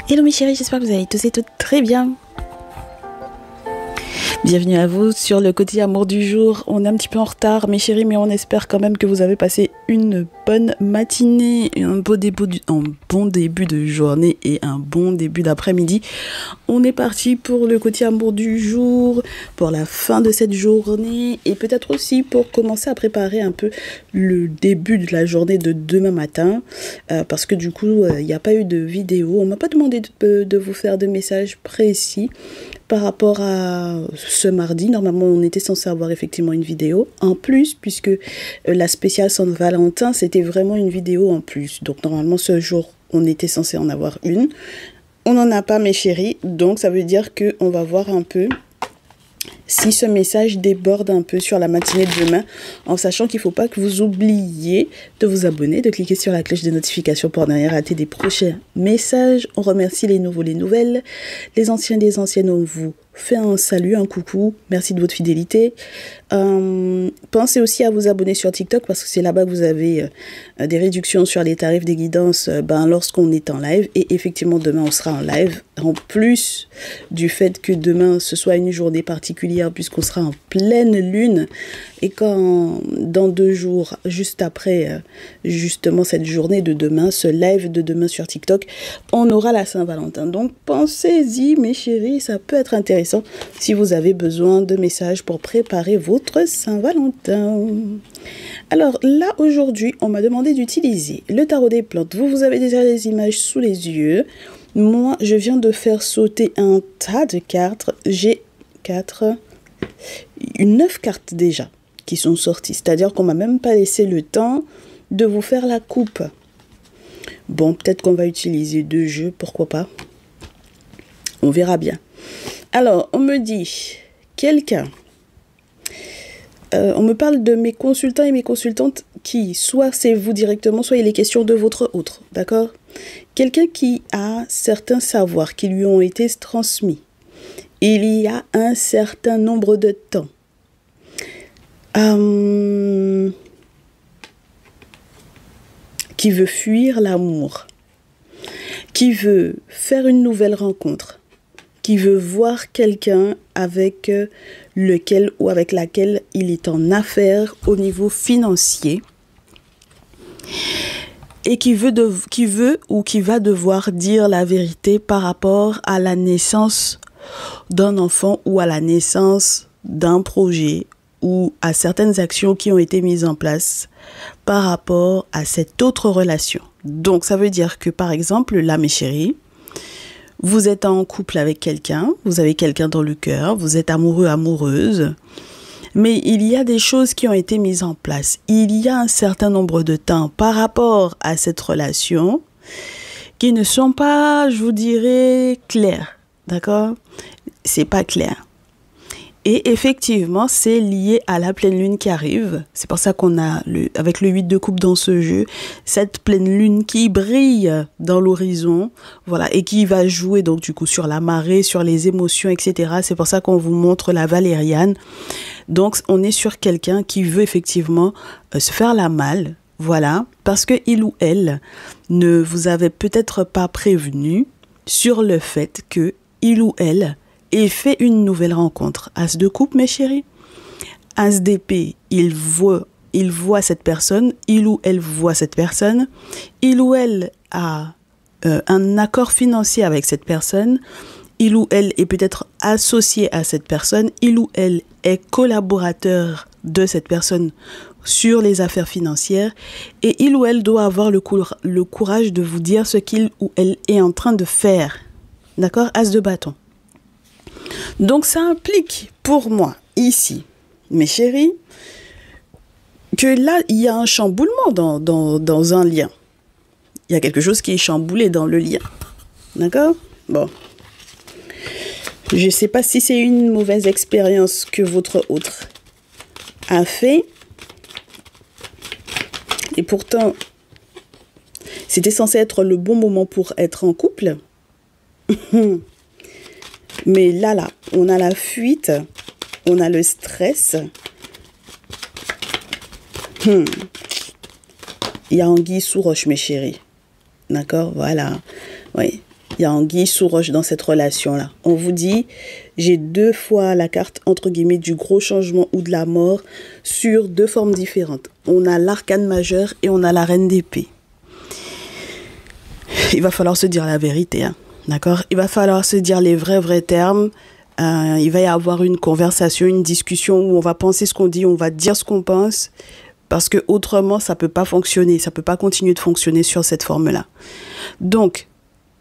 Hello mes chéris, j'espère que vous allez tous et toutes très bien. Bienvenue à vous sur le quotidien amour du jour. On est un petit peu en retard mes chéris, mais on espère quand même que vous avez passé une bonne matinée, un bon début de journée et un bon début d'après-midi. On est parti pour le quotidien amour du jour, pour la fin de cette journée et peut-être aussi pour commencer à préparer un peu le début de la journée de demain matin. Parce que du coup, il n'y a pas eu de vidéo. On m'a pas demandé de vous faire de messages précis par rapport à ce mardi. Normalement, on était censé avoir effectivement une vidéo en plus, puisque la spéciale Saint-Valentin, c'était vraiment une vidéo en plus. Donc normalement, ce jour, on était censé en avoir une. On n'en a pas, mes chéris. Donc ça veut dire qu'on va voir un peu si ce message déborde un peu sur la matinée de demain, en sachant qu'il ne faut pas que vous oubliez de vous abonner, de cliquer sur la cloche de notification pour ne rien rater des prochains messages. On remercie les nouveaux, les nouvelles, les anciens, les anciennes. On vous fait un salut, un coucou. Merci de votre fidélité. Pensez aussi à vous abonner sur TikTok parce que c'est là-bas que vous avez des réductions sur les tarifs des guidances lorsqu'on est en live. Et effectivement, demain, on sera en live. En plus du fait que demain, ce soit une journée particulière puisqu'on sera en pleine lune. Et quand, dans 2 jours, juste après justement cette journée de demain, ce live de demain sur TikTok, on aura la Saint-Valentin. Donc, pensez-y, mes chéris, ça peut être intéressant si vous avez besoin de messages pour préparer votre Saint-Valentin. Alors là, aujourd'hui, on m'a demandé d'utiliser le tarot des plantes. Vous avez déjà les images sous les yeux. Moi, je viens de faire sauter un tas de cartes. J'ai 9 cartes déjà qui sont sorties. C'est-à-dire qu'on m'a même pas laissé le temps de vous faire la coupe. Bon, peut-être qu'on va utiliser 2 jeux, pourquoi pas. On verra bien. Alors, on me dit, quelqu'un, on me parle de mes consultants et mes consultantes qui, soit c'est vous directement, soit il est question de votre autre, d'accord? Quelqu'un qui a certains savoirs qui lui ont été transmis. Il y a un certain nombre de temps. Qui veut fuir l'amour, qui veut faire une nouvelle rencontre, qui veut voir quelqu'un avec lequel ou avec laquelle il est en affaires au niveau financier et qui veut ou qui va devoir dire la vérité par rapport à la naissance d'un enfant ou à la naissance d'un projet ou à certaines actions qui ont été mises en place par rapport à cette autre relation. Donc, ça veut dire que, par exemple, là, mes chéris, vous êtes en couple avec quelqu'un, vous avez quelqu'un dans le cœur, vous êtes amoureux, amoureuse, mais il y a des choses qui ont été mises en place. Il y a un certain nombre de temps par rapport à cette relation qui ne sont pas, je vous dirais, clairs. D'accord? C'est pas clair. Et effectivement, c'est lié à la pleine lune qui arrive. C'est pour ça qu'on a, avec le 8 de coupe dans ce jeu, cette pleine lune qui brille dans l'horizon, voilà, et qui va jouer donc du coup sur la marée, sur les émotions, etc. C'est pour ça qu'on vous montre la valériane. Donc, on est sur quelqu'un qui veut effectivement se faire la malle, voilà, parce que il ou elle ne vous avait peut-être pas prévenu sur le fait que il ou elle et fait une nouvelle rencontre. As de coupe, mes chéris. As d'épée, il voit cette personne. Il ou elle voit cette personne. Il ou elle a un accord financier avec cette personne. Il ou elle est peut-être associé à cette personne. Il ou elle est collaborateur de cette personne sur les affaires financières. Et il ou elle doit avoir le courage de vous dire ce qu'il ou elle est en train de faire. D'accord? As de bâton. Donc, ça implique pour moi, ici, mes chéris, que là, il y a un chamboulement dans un lien. Il y a quelque chose qui est chamboulé dans le lien. D'accord? Bon. Je ne sais pas si c'est une mauvaise expérience que votre autre a fait. Et pourtant, c'était censé être le bon moment pour être en couple. Mais là, on a la fuite, on a le stress. Il y a anguille sous roche, mes chéris. D'accord, voilà. Oui, il y a anguille sous roche dans cette relation-là. On vous dit, j'ai 2 fois la carte, entre guillemets, du gros changement ou de la mort sur 2 formes différentes. On a l'arcane majeur et on a la reine d'épée. Il va falloir se dire la vérité, hein. D'accord? Il va falloir se dire les vrais termes. Il va y avoir une conversation, une discussion où on va penser ce qu'on dit, on va dire ce qu'on pense, parce que autrement ça peut pas fonctionner, ça peut pas continuer de fonctionner sur cette forme-là. Donc,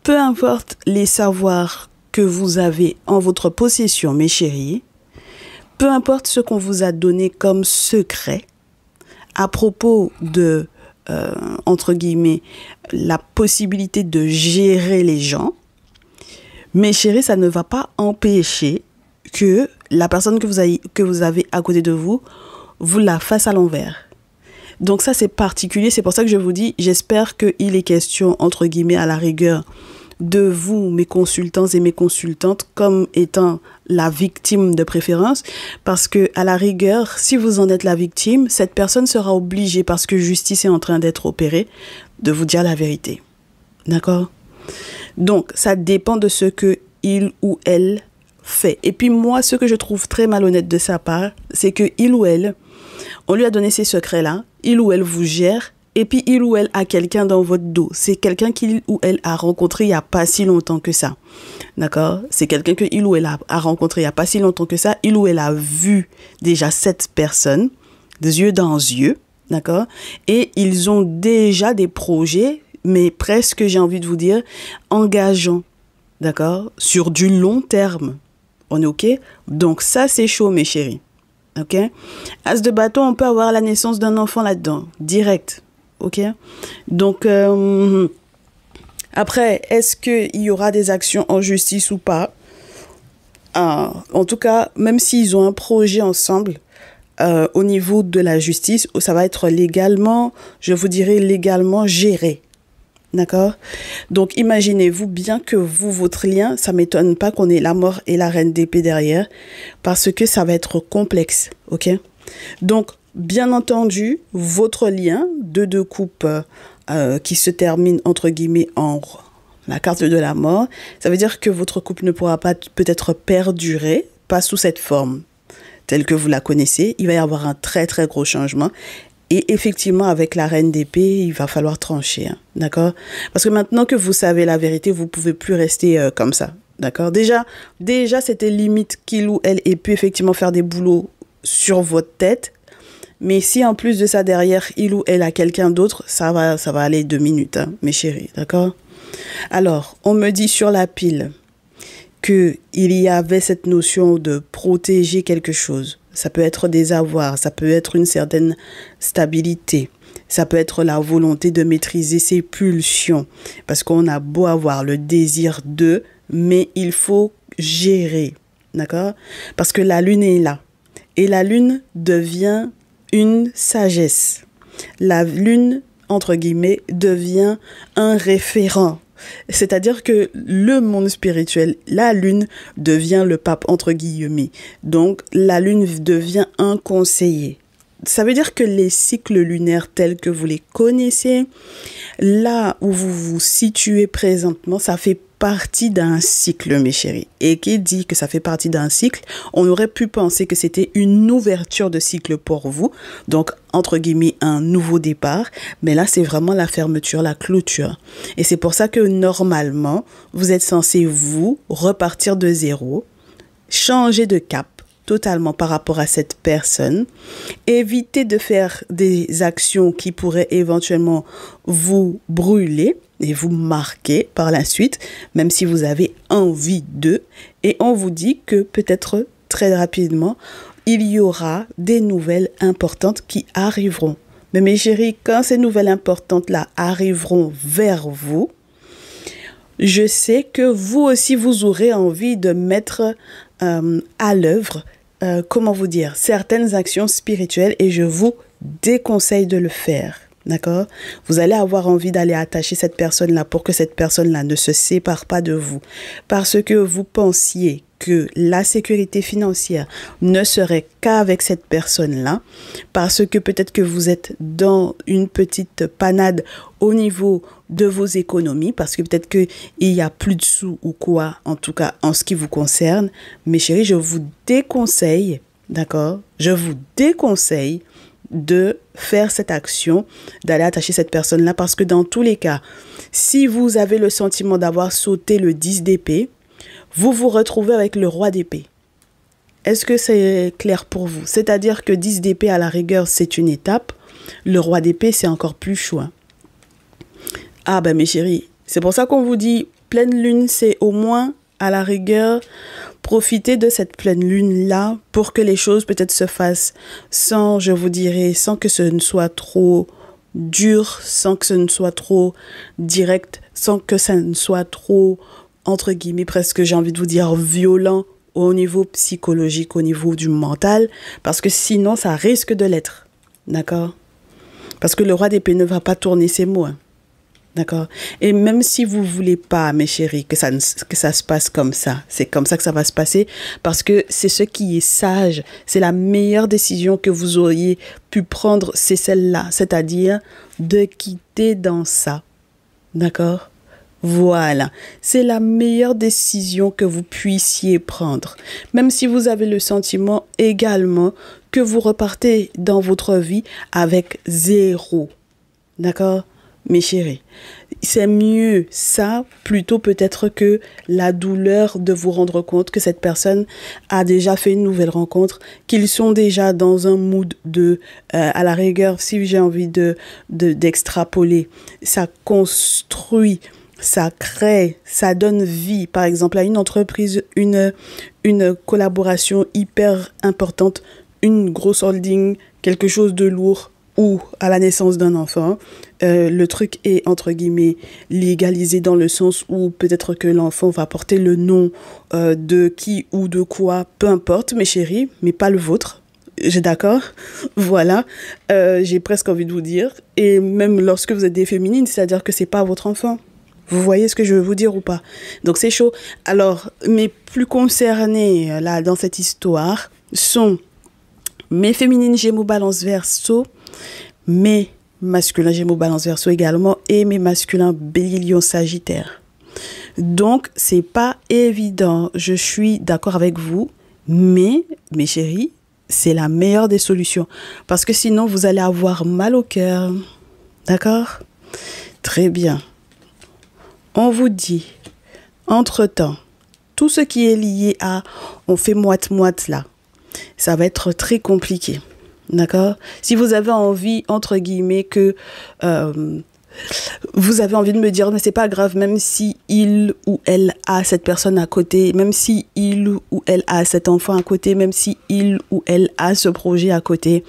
peu importe les savoirs que vous avez en votre possession, mes chéris, peu importe ce qu'on vous a donné comme secret à propos de, entre guillemets, la possibilité de gérer les gens, mes chéris, ça ne va pas empêcher que la personne que vous avez à côté de vous la fasse à l'envers. Donc ça, c'est particulier. C'est pour ça que je vous dis, j'espère qu'il est question, entre guillemets, à la rigueur, de vous, mes consultants et mes consultantes, comme étant la victime de préférence. Parce que, à la rigueur, si vous en êtes la victime, cette personne sera obligée, parce que justice est en train d'être opérée, de vous dire la vérité. D'accord ? Donc, ça dépend de ce que il ou elle fait. Et puis moi, ce que je trouve très malhonnête de sa part, c'est que il ou elle, on lui a donné ces secrets-là, il ou elle vous gère, et puis il ou elle a quelqu'un dans votre dos. C'est quelqu'un qu'il ou elle a rencontré il n'y a pas si longtemps que ça. D'accord? C'est quelqu'un que il ou elle a rencontré il n'y a pas si longtemps que ça. Il ou elle a vu déjà cette personne, des yeux dans les yeux. D'accord? Et ils ont déjà des projets, mais presque, j'ai envie de vous dire, engageants, d'accord, sur du long terme. On est OK? Donc ça, c'est chaud, mes chéris. OK? As de bâton, on peut avoir la naissance d'un enfant là-dedans, direct. OK? Donc, après, est-ce qu'il y aura des actions en justice ou pas? En tout cas, même s'ils ont un projet ensemble, au niveau de la justice, ça va être légalement, je vous dirais légalement géré. D'accord? Donc, imaginez-vous bien que votre lien, ça m'étonne pas qu'on ait la mort et la reine d'épée derrière, parce que ça va être complexe, ok? Donc, bien entendu, votre lien de 2 coupes qui se termine, entre guillemets, en la carte de la mort, ça veut dire que votre couple ne pourra pas peut-être perdurer, pas sous cette forme telle que vous la connaissez. Il va y avoir un très, très gros changement. Et effectivement, avec la reine d'épée, il va falloir trancher, hein, d'accord? Parce que maintenant que vous savez la vérité, vous ne pouvez plus rester comme ça, d'accord? Déjà, c'était limite qu'il ou elle ait pu effectivement faire des boulots sur votre tête. Mais si en plus de ça, derrière, il ou elle a quelqu'un d'autre, ça va aller 2 minutes, hein, mes chéris, d'accord? Alors, on me dit sur la pile qu'il y avait cette notion de protéger quelque chose. Ça peut être des avoirs, ça peut être une certaine stabilité, ça peut être la volonté de maîtriser ses pulsions. Parce qu'on a beau avoir le désir de, mais il faut gérer, d'accord? Parce que la lune est là. Et la lune devient une sagesse. La lune, entre guillemets, devient un référent. C'est-à-dire que le monde spirituel, la lune devient le pape, entre guillemets. Donc, la lune devient un conseiller. Ça veut dire que les cycles lunaires tels que vous les connaissez, là où vous vous situez présentement, ça fait partie d'un cycle, mes chéris. Et qui dit que ça fait partie d'un cycle, on aurait pu penser que c'était une ouverture de cycle pour vous. Donc, entre guillemets, un nouveau départ. Mais là, c'est vraiment la fermeture, la clôture. Et c'est pour ça que normalement, vous êtes censé vous repartir de zéro, changer de cap totalement par rapport à cette personne, éviter de faire des actions qui pourraient éventuellement vous brûler et vous marquer par la suite, même si vous avez envie d'eux. Et on vous dit que peut-être très rapidement, il y aura des nouvelles importantes qui arriveront. Mais mes chéris, quand ces nouvelles importantes-là arriveront vers vous, je sais que vous aussi, vous aurez envie de mettre à l'œuvre, comment vous dire, certaines actions spirituelles et je vous déconseille de le faire. D'accord? Vous allez avoir envie d'aller attacher cette personne-là pour que cette personne-là ne se sépare pas de vous. Parce que vous pensiez que la sécurité financière ne serait qu'avec cette personne-là, parce que peut-être que vous êtes dans une petite panade au niveau de vos économies, parce que peut-être qu'il n'y a plus de sous ou quoi, en tout cas en ce qui vous concerne. Mes chéris, je vous déconseille, d'accord? Je vous déconseille de faire cette action, d'aller attacher cette personne-là, parce que dans tous les cas, si vous avez le sentiment d'avoir sauté le 10 d'épée, vous vous retrouvez avec le roi d'épée. Est-ce que c'est clair pour vous? C'est-à-dire que 10 d'épée, à la rigueur, c'est une étape. Le roi d'épée, c'est encore plus chaud. Ah ben mes chéris, c'est pour ça qu'on vous dit, pleine lune, c'est au moins, à la rigueur, profiter de cette pleine lune-là pour que les choses peut-être se fassent sans, je vous dirais, sans que ce ne soit trop dur, sans que ce ne soit trop direct, sans que ça ne soit trop, entre guillemets, presque, j'ai envie de vous dire, violent au niveau psychologique, au niveau du mental, parce que sinon, ça risque de l'être. D'accord? Parce que le roi d'épée ne va pas tourner ses mots. Hein. D'accord? Et même si vous voulez pas, mes chéris, que ça se passe comme ça, c'est comme ça que ça va se passer, parce que c'est ce qui est sage, c'est la meilleure décision que vous auriez pu prendre, c'est celle-là, c'est-à-dire de quitter dans ça. D'accord? Voilà, c'est la meilleure décision que vous puissiez prendre. Même si vous avez le sentiment également que vous repartez dans votre vie avec 0. D'accord? Mes chéris, c'est mieux ça plutôt peut-être que la douleur de vous rendre compte que cette personne a déjà fait une nouvelle rencontre, qu'ils sont déjà dans un mood de, à la rigueur, si j'ai envie d'extrapoler, ça construit, ça crée, ça donne vie, par exemple, à une entreprise, une collaboration hyper importante, une grosse holding, quelque chose de lourd, ou à la naissance d'un enfant, le truc est, entre guillemets, légalisé dans le sens où peut-être que l'enfant va porter le nom de qui ou de quoi, peu importe, mes chéris, mais pas le vôtre. J'ai d'accord? Voilà. J'ai presque envie de vous dire. Et même lorsque vous êtes des féminines, c'est-à-dire que c'est pas votre enfant. Vous voyez ce que je veux vous dire ou pas? Donc c'est chaud. Alors, mes plus concernés là dans cette histoire sont mes féminines Gémeaux, Balance, Verseau, mes masculins Gémeaux, Balance, Verseau également et mes masculins Bélier, Lion, Sagittaire. Donc, c'est pas évident. Je suis d'accord avec vous, mais mes chéris, c'est la meilleure des solutions parce que sinon vous allez avoir mal au cœur. D'accord? Très bien. On vous dit, entre-temps, tout ce qui est lié à on fait moite-moite là, ça va être très compliqué. D'accord? Si vous avez envie, entre guillemets, que vous avez envie de me dire, mais c'est pas grave, même si il ou elle a cette personne à côté, même si il ou elle a cet enfant à côté, même si il ou elle a ce projet à côté,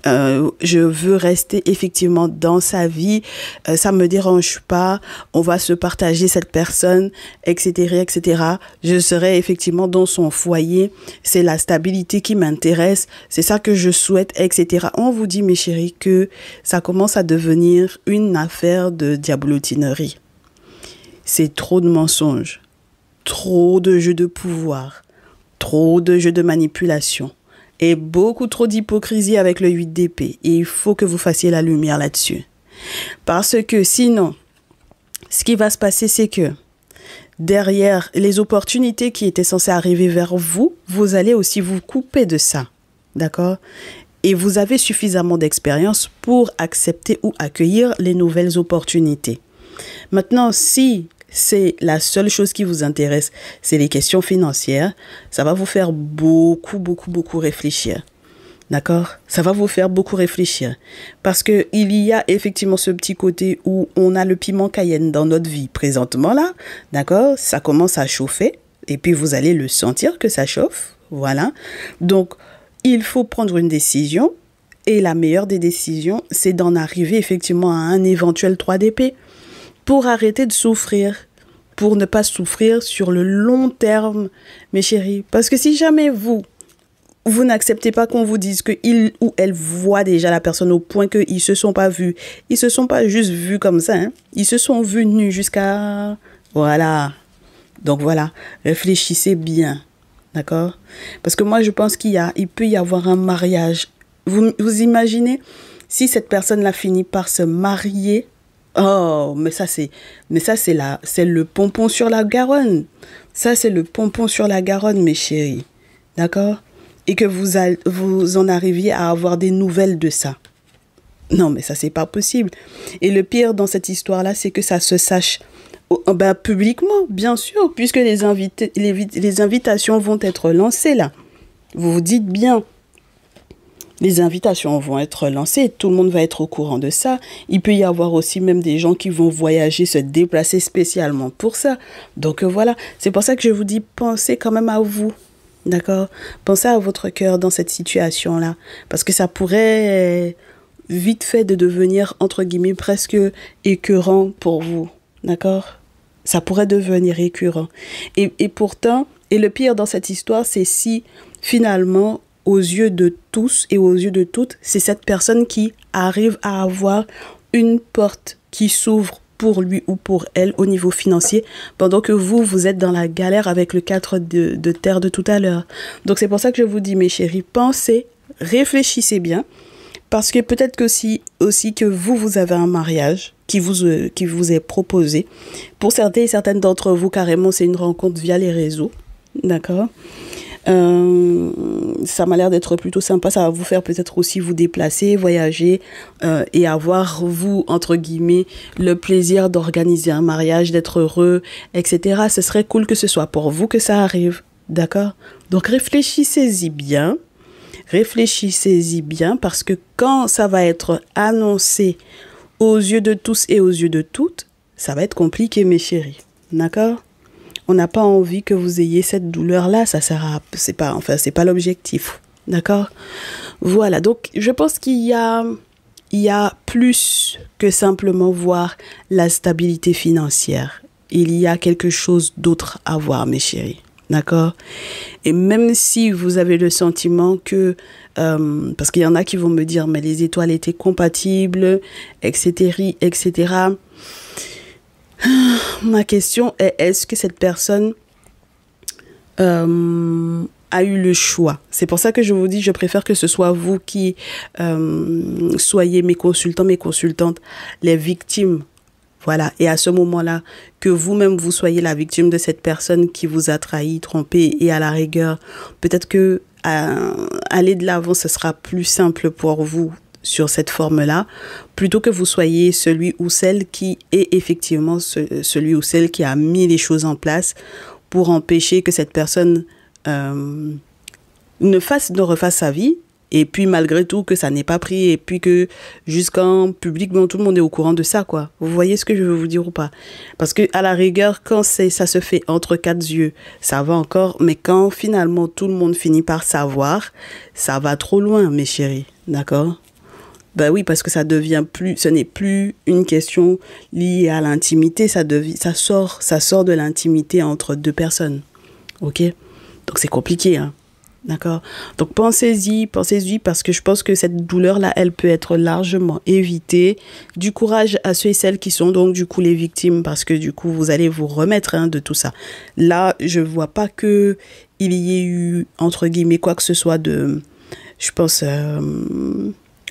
je veux rester effectivement dans sa vie, ça me dérange pas, on va se partager cette personne, etc., etc. Je serai effectivement dans son foyer, c'est la stabilité qui m'intéresse, c'est ça que je souhaite, etc. On vous dit, mes chéris, que ça commence à devenir une affaire de diablotinerie. C'est trop de mensonges, trop de jeux de pouvoir, trop de jeux de manipulation et beaucoup trop d'hypocrisie avec le 8 d'épée. Et il faut que vous fassiez la lumière là-dessus. Parce que sinon, ce qui va se passer, c'est que derrière les opportunités qui étaient censées arriver vers vous, vous allez aussi vous couper de ça. D'accord ? Et vous avez suffisamment d'expérience pour accepter ou accueillir les nouvelles opportunités. Maintenant, si c'est la seule chose qui vous intéresse, c'est les questions financières, ça va vous faire beaucoup réfléchir. D'accord? Ça va vous faire beaucoup réfléchir. Parce que il y a effectivement ce petit côté où on a le piment cayenne dans notre vie présentement là. D'accord? Ça commence à chauffer. Et puis vous allez le sentir que ça chauffe. Voilà. Donc, il faut prendre une décision et la meilleure des décisions, c'est d'en arriver effectivement à un éventuel 3 d'épée pour arrêter de souffrir, pour ne pas souffrir sur le long terme, mes chéris. Parce que si jamais vous n'acceptez pas qu'on vous dise qu'il ou elle voit déjà la personne au point qu'ils ne se sont pas vus, ils ne se sont pas juste vus comme ça, hein. Ils se sont vus nus jusqu'à... Voilà. Donc voilà, réfléchissez bien. D'accord? Parce que moi, je pense il peut y avoir un mariage. Vous imaginez si cette personne-là finit par se marier. Oh, c'est le pompon sur la Garonne. Ça, c'est le pompon sur la Garonne, mes chéris. D'accord? Et que vous en arriviez à avoir des nouvelles de ça. Non, mais ça, c'est pas possible. Et le pire dans cette histoire-là, c'est que ça se sache publiquement, bien sûr, puisque les invitations vont être lancées là. Vous vous dites bien. Les invitations vont être lancées, tout le monde va être au courant de ça. Il peut y avoir aussi même des gens qui vont voyager, se déplacer spécialement pour ça. Donc voilà, c'est pour ça que je vous dis, pensez quand même à vous, d'accord? Pensez à votre cœur dans cette situation-là, parce que ça pourrait vite fait de devenir, entre guillemets, presque écœurant pour vous, d'accord? Ça pourrait devenir écœurant. Et pourtant, et le pire dans cette histoire, c'est si finalement, aux yeux de tous et aux yeux de toutes, c'est cette personne qui arrive à avoir une porte qui s'ouvre pour lui ou pour elle au niveau financier, pendant que vous êtes dans la galère avec le 4 de terre de tout à l'heure. Donc c'est pour ça que je vous dis, mes chéris, pensez, réfléchissez bien, parce que peut-être que aussi que vous avez un mariage qui vous est proposé. Pour certains et certaines d'entre vous, carrément, c'est une rencontre via les réseaux, d'accord? Ça m'a l'air d'être plutôt sympa. Ça va vous faire peut-être aussi vous déplacer, voyager et avoir, vous, entre guillemets, le plaisir d'organiser un mariage, d'être heureux, etc. Ce serait cool que ce soit pour vous que ça arrive, d'accord? Donc réfléchissez-y bien. Réfléchissez-y bien, parce que quand ça va être annoncé aux yeux de tous et aux yeux de toutes, ça va être compliqué, mes chéris, d'accord? On n'a pas envie que vous ayez cette douleur-là, ça sert à... c'est pas l'objectif, d'accord? Voilà, donc je pense qu'il y a plus que simplement voir la stabilité financière. Il y a quelque chose d'autre à voir, mes chéris, d'accord? Et même si vous avez le sentiment que... parce qu'il y en a qui vont me dire, mais les étoiles étaient compatibles, etc., etc., ma question est, est-ce que cette personne a eu le choix? C'est pour ça que je vous dis, je préfère que ce soit vous qui soyez mes consultants, mes consultantes, les victimes. Voilà, et à ce moment-là, que vous-même vous soyez la victime de cette personne qui vous a trahi, trompé, et à la rigueur, peut-être que aller de l'avant, ce sera plus simple pour vous sur cette forme-là, plutôt que vous soyez celui ou celle qui est effectivement celui ou celle qui a mis les choses en place pour empêcher que cette personne ne refasse sa vie, et puis malgré tout que ça n'ait pas pris, et puis que jusqu'en public, bon, tout le monde est au courant de ça, quoi. Vous voyez ce que je veux vous dire ou pas? Parce que à la rigueur, quand ça se fait entre quatre yeux, ça va encore, mais quand finalement tout le monde finit par savoir, ça va trop loin, mes chéris, d'accord? Ben oui, parce que ce n'est plus une question liée à l'intimité, ça sort de l'intimité entre deux personnes. Ok? Donc c'est compliqué, hein? D'accord? Donc pensez-y, parce que je pense que cette douleur-là, elle peut être largement évitée. Du courage à ceux et celles qui sont donc du coup les victimes, parce que du coup vous allez vous remettre de tout ça. Là, je vois pas que il y ait eu, entre guillemets, quoi que ce soit de... Je pense...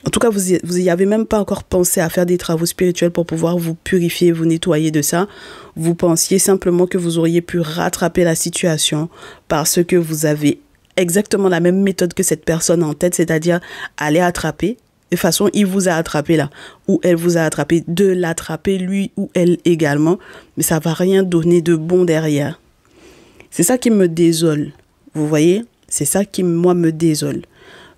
En tout cas, vous y avez même pas encore pensé à faire des travaux spirituels pour pouvoir vous purifier, vous nettoyer de ça. Vous pensiez simplement que vous auriez pu rattraper la situation parce que vous avez exactement la même méthode que cette personne en tête, c'est-à-dire aller attraper. De toute façon, il vous a attrapé là, ou elle vous a attrapé, de l'attraper lui ou elle également, mais ça va rien donner de bon derrière. C'est ça qui me désole, vous voyez? C'est ça qui, moi, me désole.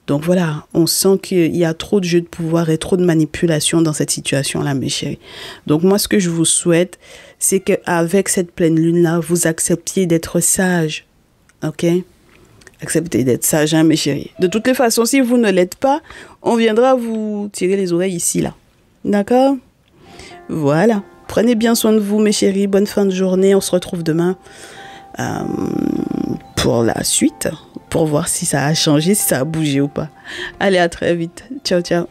Donc voilà, on sent qu'il y a trop de jeux de pouvoir et trop de manipulation dans cette situation-là, mes chéris. Donc moi, ce que je vous souhaite, c'est qu'avec cette pleine lune-là, vous acceptiez d'être sage. Ok? Acceptez d'être sage, hein, mes chéris. De toutes les façons, si vous ne l'êtes pas, on viendra vous tirer les oreilles ici, là. D'accord? Voilà. Prenez bien soin de vous, mes chéris. Bonne fin de journée. On se retrouve demain pour la suite, pour voir si ça a changé, si ça a bougé ou pas. Allez, à très vite. Ciao, ciao.